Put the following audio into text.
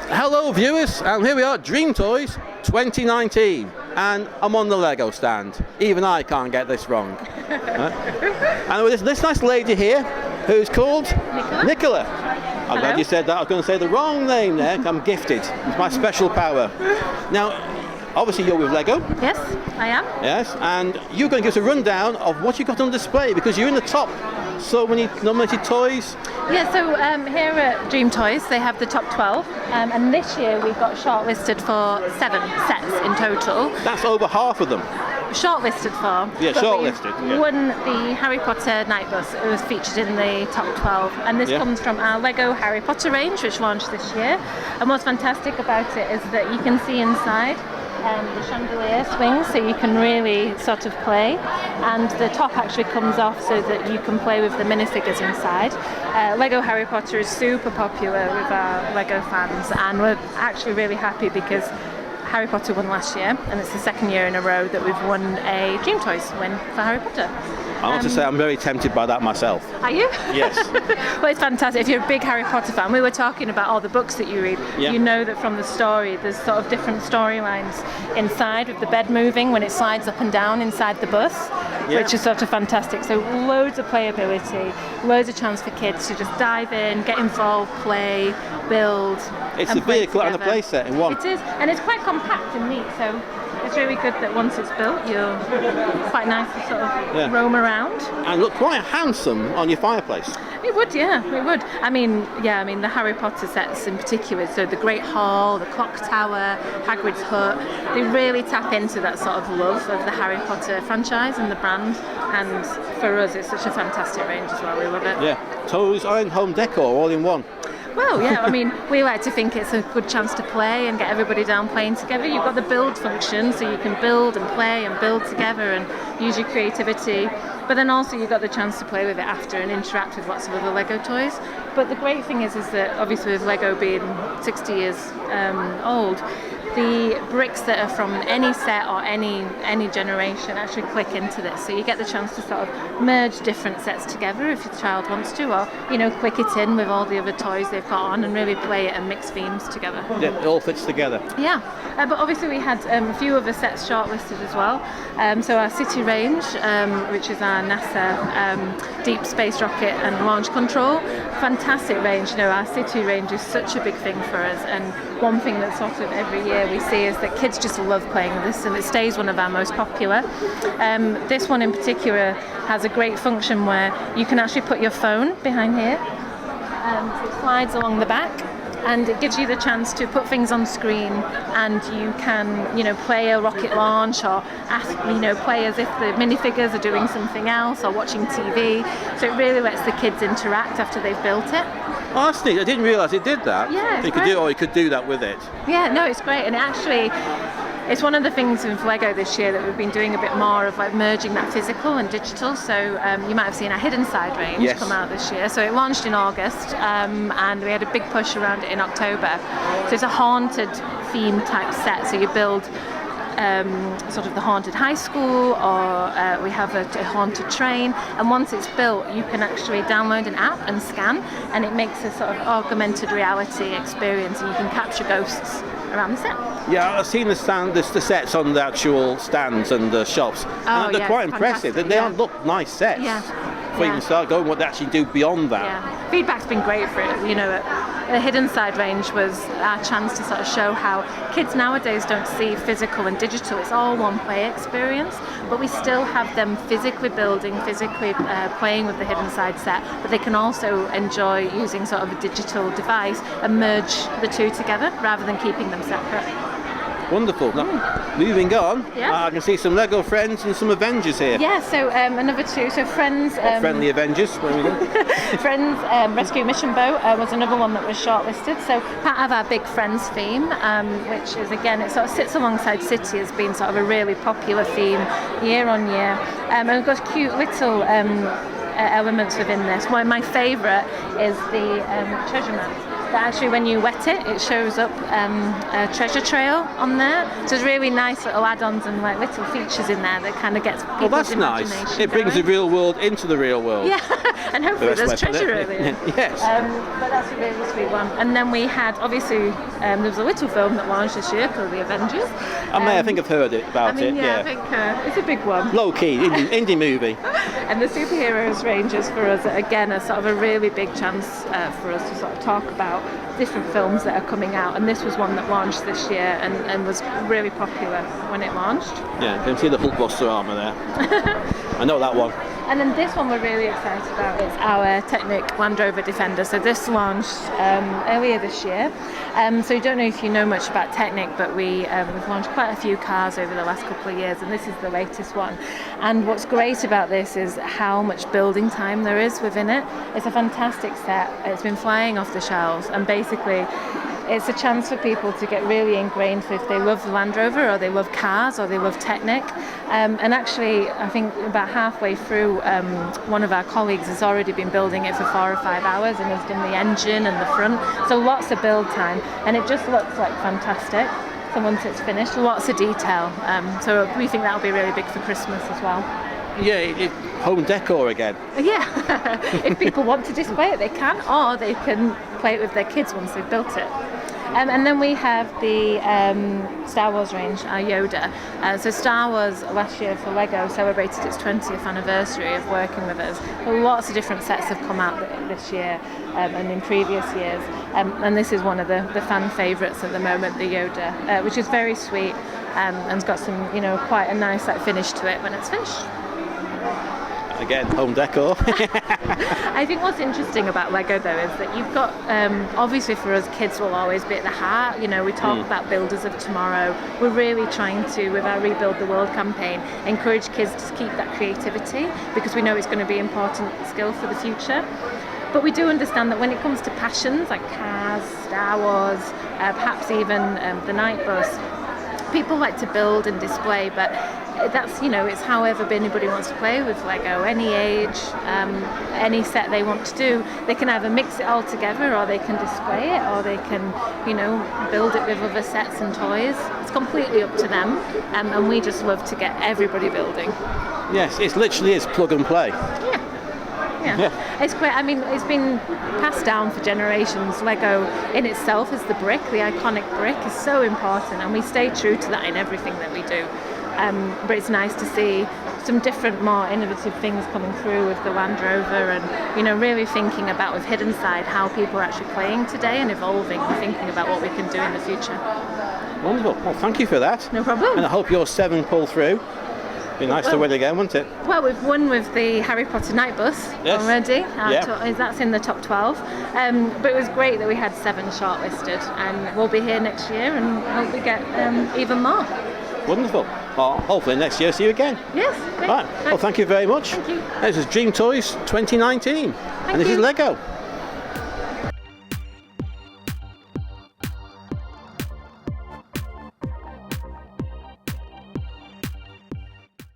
Hello viewers, and here we are, DreamToys 2019, and I'm on the Lego stand. Even I can't get this wrong. And with this nice lady here, who's called Nicola. I'm glad you said that. I was going to say the wrong name there. I'm gifted. It's my special power. Now, obviously you're with Lego. Yes, I am. Yes, and you're going to give us a rundown of what you got on display, because you're in the top so many nominated toys. Yeah, so here at DreamToys they have the top 12, and this year we got shortlisted for 7 sets in total. That's over half of them. Shortlisted for. Yeah, shortlisted. We won the Harry Potter night bus. It was featured in the top 12, and this comes from our Lego Harry Potter range, which launched this year. And what's fantastic about it is that you can see inside the chandelier swings, so you can really sort of play, and the top actually comes off so that you can play with the minifigures inside. Lego Harry Potter is super popular with our Lego fans, and we're actually really happy because Harry Potter won last year, and it's the second year in a row that we've won a DreamToys win for Harry Potter. I want to say I'm very tempted by that myself. Are you? Yes. Well, it's fantastic. If you're a big Harry Potter fan, we were talking about all the books that you read. Yeah. You know that from the story, there's sort of different storylines inside, with the bed moving when it slides up and down inside the bus, which is sort of fantastic. So loads of playability, loads of chance for kids to just dive in, get involved, play, build. It's a vehicle and a play set in one. It is, and it's quite compact and neat. So it's really good that once it's built, you're quite nice to sort of roam around. And look quite handsome on your fireplace. It would, yeah, it would. I mean, the Harry Potter sets in particular, so the Great Hall, the Clock Tower, Hagrid's Hut, they really tap into that sort of love of the Harry Potter franchise and the brand, and for us it's such a fantastic range as well, we love it. Yeah, toys and home decor all in one. Well, yeah, I mean, we like to think it's a good chance to play and get everybody down playing together. You've got the build function, so you can build and play and build together and use your creativity. But then also you've got the chance to play with it after and interact with lots of other Lego toys. But the great thing is that obviously with Lego being 60 years old, the bricks that are from any set or any generation actually click into this. So you get the chance to sort of merge different sets together if your child wants to, or click it in with all the other toys they've got on and really play it and mix themes together. Yeah, it all fits together. Yeah, but obviously we had a few other sets shortlisted as well. So our City range, which is our NASA deep space rocket and launch control, fantastic range. Our City range is such a big thing for us, and one thing that sort of every year we see is that kids just love playing with this, and it stays one of our most popular. This one in particular has a great function where you can actually put your phone behind here, so it slides along the back, and it gives you the chance to put things on screen, and you can play a rocket launch, or ask play as if the minifigures are doing something else or watching TV. So it really lets the kids interact after they've built it. Oh, that's neat. I didn't realise it did that. Yeah, you could do that with it. Yeah, no, it's great, and it's one of the things with Lego this year that we've been doing a bit more of, like merging that physical and digital. So you might have seen our Hidden Side range come out this year. So it launched in August, and we had a big push around it in October. So it's a haunted theme type set. So you build sort of the haunted high school, or we have a haunted train, and once it's built you can actually download an app and scan, and it makes a sort of augmented reality experience, and you can capture ghosts around the set. Yeah, I've seen the sets on the actual stands and the shops, and they're quite impressive. They look nice sets. Before you can start going what they actually do beyond that. Yeah, feedback's been great for it. The Hidden Side range was our chance to sort of show how kids nowadays don't see physical and digital. It's all one play experience, but we still have them physically building, physically playing with the Hidden Side set, but they can also enjoy using sort of a digital device and merge the two together rather than keeping them separate. Wonderful. Now, moving on, I can see some Lego Friends and some Avengers here. Yeah, so another two. So Friends... friendly Avengers. Where are we going? Friends Rescue Mission Boat was another one that was shortlisted. So part of our big Friends theme, which is, again, it sort of sits alongside City as being sort of a really popular theme year on year. And we've got cute little elements within this. One of my favourite is the treasure map. That actually, when you wet it, it shows up a treasure trail on there. So there's really nice little add-ons and like little features in there that kind of gets people's Well, that's nice. imagination It brings going. the real world into the real world. Yeah, and hopefully That's there's my treasure favourite. earlier. Yes. But that's a really sweet one. And then we had, obviously, there was a little film that launched this year called The Avengers. I think I've heard about it. I think it's a big one. Low key, indie movie. And the superheroes ranges for us, again, are sort of a really big chance for us to sort of talk about different films that are coming out. And this was one that launched this year and was really popular when it launched. Yeah, you can see the Hulkbuster armour there. I know that one. And then this one we're really excited about is our Technic Land Rover Defender. So this launched earlier this year. So I don't know if you know much about Technic, but we've launched quite a few cars over the last couple of years, and this is the latest one. And what's great about this is how much building time there is within it. It's a fantastic set. It's been flying off the shelves, and basically it's a chance for people to get really ingrained if they love the Land Rover or they love cars or they love Technic. And actually, I think about halfway through, one of our colleagues has already been building it for 4 or 5 hours and has done the engine and the front. So lots of build time, and it just looks like fantastic. So once it's finished, lots of detail. So we think that'll be really big for Christmas as well. Yeah, home decor again. Yeah, if people want to display it, they can, or they can play it with their kids once they've built it. And then we have the Star Wars range, our Yoda. So Star Wars last year for Lego celebrated its 20th anniversary of working with us. Lots of different sets have come out this year and in previous years. And this is one of the fan favourites at the moment, the Yoda, which is very sweet and's got some, quite a nice finish to it when it's finished. Again, home decor. I think what's interesting about Lego though is that you've got, obviously for us, kids will always be at the heart. We talk about builders of tomorrow. We're really trying to, with our Rebuild the World campaign, encourage kids to keep that creativity, because we know it's going to be an important skill for the future. But we do understand that when it comes to passions like cars, Star Wars, perhaps even the night bus, people like to build and display, but that's, it's however anybody wants to play with Lego, any age, any set they want to do. They can either mix it all together, or they can display it, or they can, build it with other sets and toys. It's completely up to them, and we just love to get everybody building. Yes, it literally is plug and play. Yeah. It's great. I mean, it's been passed down for generations. Lego in itself is the brick, the iconic brick, is so important, and we stay true to that in everything that we do. But it's nice to see some different, more innovative things coming through with the Land Rover, and really thinking about with Hidden Side how people are actually playing today and evolving and thinking about what we can do in the future. Wonderful. Well, thank you for that. No problem. And I hope your 7 pull through. Be nice to win again, wouldn't it? Well, we've won with the Harry Potter night bus already. That's in the top 12. But it was great that we had 7 shortlisted, and we'll be here next year and hope we get even more. Wonderful. Well, hopefully next year see you again. Yes. Great. Right. Well, thank you very much. Thank you. This is DreamToys 2019. And this is Lego.